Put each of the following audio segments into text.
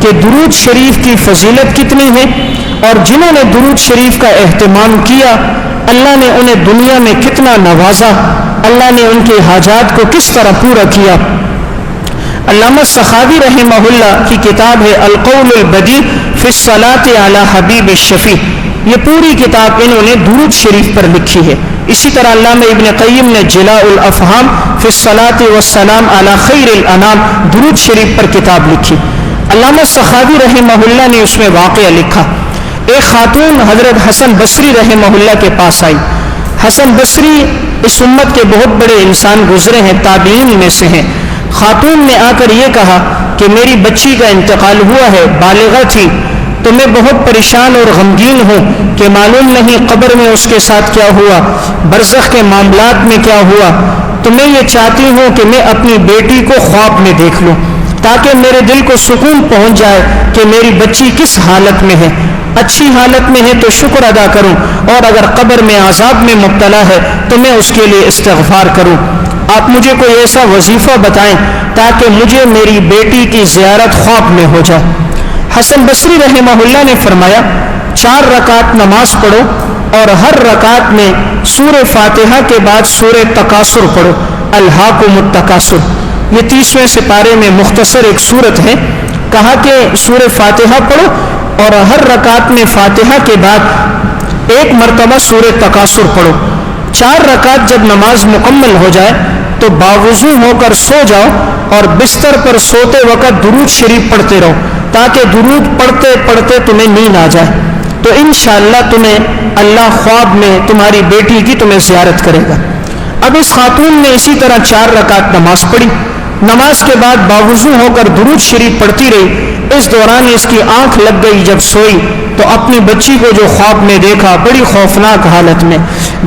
کہ درود شریف کی فضیلت کتنی ہے، اور جنہوں نے درود شریف کا اہتمام کیا اللہ نے انہیں دنیا میں کتنا نوازا، اللہ نے ان کے حاجات کو کس طرح پورا کیا۔ علامہ سخاوی رحمہ اللہ کی کتاب ہے القول البدیع فی الصلاۃ علی حبیب الشفیع، یہ پوری کتاب انہوں نے درود شریف پر لکھی ہے۔ اسی طرح علامہ ابن قیم نے جلاء الافہام فی الصلاۃ والسلام علی خیر الانام درود شریف پر کتاب لکھی۔ علامہ سخاوی رحمہ اللہ نے اس میں واقعہ لکھا، ایک خاتون حضرت حسن بصری رحمہ اللہ کے پاس آئی۔ حسن بصری اس امت کے بہت بڑے انسان گزرے ہیں، تابعین میں سے ہیں۔ خاتون نے آ کر یہ کہا کہ میری بچی کا انتقال ہوا ہے، بالغہ تھی، تو میں بہت پریشان اور غمگین ہوں کہ معلوم نہیں قبر میں اس کے ساتھ کیا ہوا، برزخ کے معاملات میں کیا ہوا، تو میں یہ چاہتی ہوں کہ میں اپنی بیٹی کو خواب میں دیکھ لوں تاکہ میرے دل کو سکون پہنچ جائے کہ میری بچی کس حالت میں ہے، اچھی حالت میں ہے تو شکر ادا کروں، اور اگر قبر میں عذاب میں مبتلا ہے تو میں اس کے لیے استغفار کروں۔ آپ مجھے کوئی ایسا وظیفہ بتائیں تاکہ مجھے میری بیٹی کی زیارت خواب میں ہو جائے۔ حسن بصری رحمہ اللہ نے فرمایا 4 رکعت نماز پڑھو اور ہر رکعت میں سورہ فاتحہ کے بعد سورہ تکاثر پڑھو، الہاکم التکاثر، یہ 30ویں سپارے میں مختصر ایک سورت ہے۔ کہا کہ سورہ فاتحہ پڑھو اور ہر رکعت میں فاتحہ کے بعد 1 مرتبہ سورہ تکاثر پڑھو۔ 4 رکعت جب نماز مکمل ہو جائے تو باوضو ہو کر سو جاؤ اور بستر پر سوتے وقت درود شریف پڑھتے رہو تاکہ درود پڑھتے پڑھتے تمہیں نیند آ جائے، تو انشاءاللہ تمہیں اللہ خواب میں تمہاری بیٹی کی تمہیں زیارت کرے گا۔ اب اس خاتون نے اسی طرح 4 رکعت نماز پڑھی، نماز کے بعد باوضو ہو کر درود شریف پڑھتی رہی۔ اس دوران اس کی آنکھ لگ گئی، جب سوئی تو اپنی بچی کو جو خواب میں دیکھا بڑی خوفناک حالت میں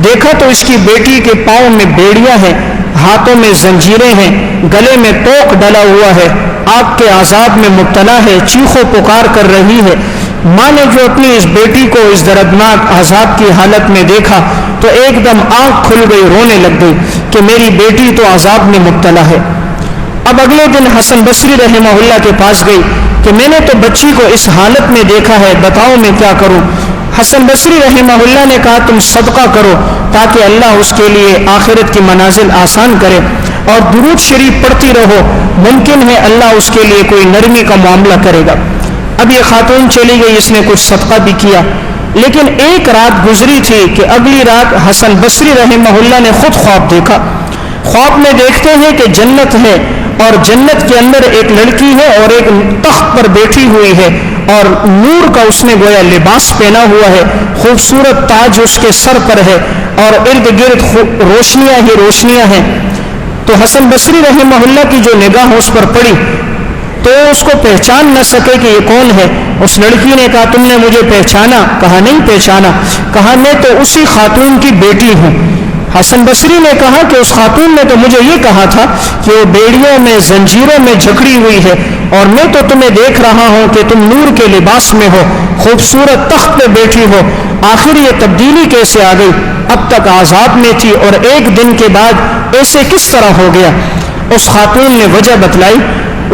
دیکھا تو اس کی بیٹی کے پاؤں میں بیڑیاں ہیں، ہاتھوں میں زنجیریں ہیں، گلے میں توق ڈلا ہوا ہے، آگ کے عذاب میں مبتلا ہے، چیخو پکار کر رہی ہے۔ ماں نے جو اپنی اس بیٹی کو اس دردناک عذاب کی حالت میں دیکھا تو ایک دم آنکھ کھل گئی، رونے لگ گئی کہ میری بیٹی تو عذاب میں مبتلا ہے۔ اب اگلے دن حسن بصری رحمہ اللہ کے پاس گئی کہ میں نے تو بچی کو اس حالت میں دیکھا ہے، بتاؤ میں کیا کروں۔ حسن بصری رحمہ اللہ نے کہا تم صدقہ کرو تاکہ اللہ اس کے لیے آخرت کی منازل آسان کرے، اور درود شریف پڑھتی رہو، ممکن ہے اللہ اس کے لیے کوئی نرمی کا معاملہ کرے گا۔ اب یہ خاتون چلی گئی، اس نے کچھ صدقہ بھی کیا، لیکن ایک رات گزری تھی کہ اگلی رات حسن بصری رحمہ اللہ نے خود خواب دیکھا۔ خواب میں دیکھتے ہیں کہ جنت ہے اور جنت کے اندر ایک لڑکی ہے اور ایک تخت پر بیٹھی ہوئی ہے، اور نور کا اس نے گویا لباس پہنا ہوا ہے، خوبصورت تاج اس کے سر پر ہے، اور ارد گرد روشنیاں ہی روشنیاں ہیں۔ تو حسن بصری رحمہ اللہ کی جو نگاہ اس پر پڑی تو اس کو پہچان نہ سکے کہ یہ کون ہے۔ اس لڑکی نے کہا تم نے مجھے پہچانا؟ کہا نہیں پہچانا۔ کہا میں تو اسی خاتون کی بیٹی ہوں۔ حسن بصری نے کہا کہ اس خاتون نے تو مجھے یہ کہا تھا کہ وہ بیڑیوں میں زنجیروں میں جکڑی ہوئی ہے، اور میں تو تمہیں دیکھ رہا ہوں کہ تم نور کے لباس میں ہو، خوبصورت تخت پہ بیٹھی ہو، آخر یہ تبدیلی کیسے آ گئی؟ اب تک عذاب میں تھی اور ایک دن کے بعد ایسے کس طرح ہو گیا؟ اس خاتون نے وجہ بتلائی۔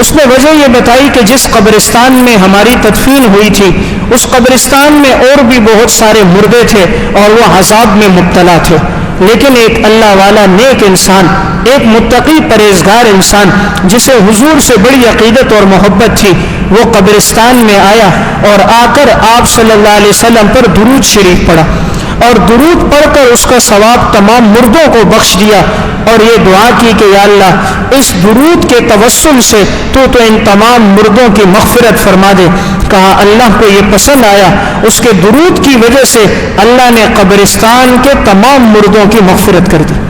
اس نے وجہ یہ بتائی کہ جس قبرستان میں ہماری تدفین ہوئی تھی اس قبرستان میں اور بھی بہت سارے مردے تھے اور وہ عذاب میں مبتلا تھے، لیکن ایک اللہ والا نیک انسان، ایک متقی پرہیزگار انسان جسے حضور سے بڑی عقیدت اور محبت تھی، وہ قبرستان میں آیا اور آ کر آپ صلی اللہ علیہ وسلم پر درود شریف پڑھا، اور درود پڑھ کر اس کا ثواب تمام مردوں کو بخش دیا، اور یہ دعا کی کہ یا اللہ اس درود کے توسل سے تو ان تمام مردوں کی مغفرت فرما دے۔ کہا اللہ کو یہ پسند آیا، اس کے درود کی وجہ سے اللہ نے قبرستان کے تمام مردوں کی مغفرت کر دی۔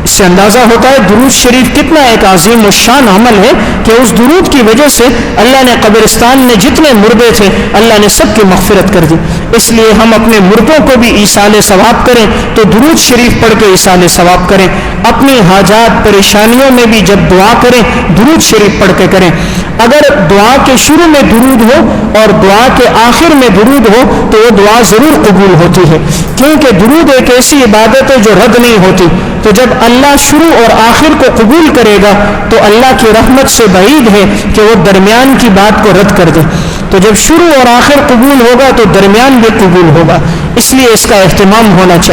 اس سے اندازہ ہوتا ہے درود شریف کتنا ایک عظیم الشان عمل ہے کہ اس درود کی وجہ سے اللہ نے قبرستان میں جتنے مردے تھے اللہ نے سب کی مغفرت کر دی۔ اس لیے ہم اپنے مردوں کو بھی ایصال ثواب کریں تو درود شریف پڑھ کے ایصال ثواب کریں، اپنی حاجات پریشانیوں میں بھی جب دعا کریں درود شریف پڑھ کے کریں۔ اگر دعا کے شروع میں درود ہو اور دعا کے آخر میں درود ہو تو وہ دعا ضرور قبول ہوتی ہے، کیونکہ درود ایک ایسی عبادت ہے جو رد نہیں ہوتی۔ تو جب اللہ شروع اور آخر کو قبول کرے گا تو اللہ کی رحمت سے بعید ہے کہ وہ درمیان کی بات کو رد کر دے۔ تو جب شروع اور آخر قبول ہوگا تو درمیان بھی قبول ہوگا، اس لیے اس کا اہتمام ہونا چاہیے۔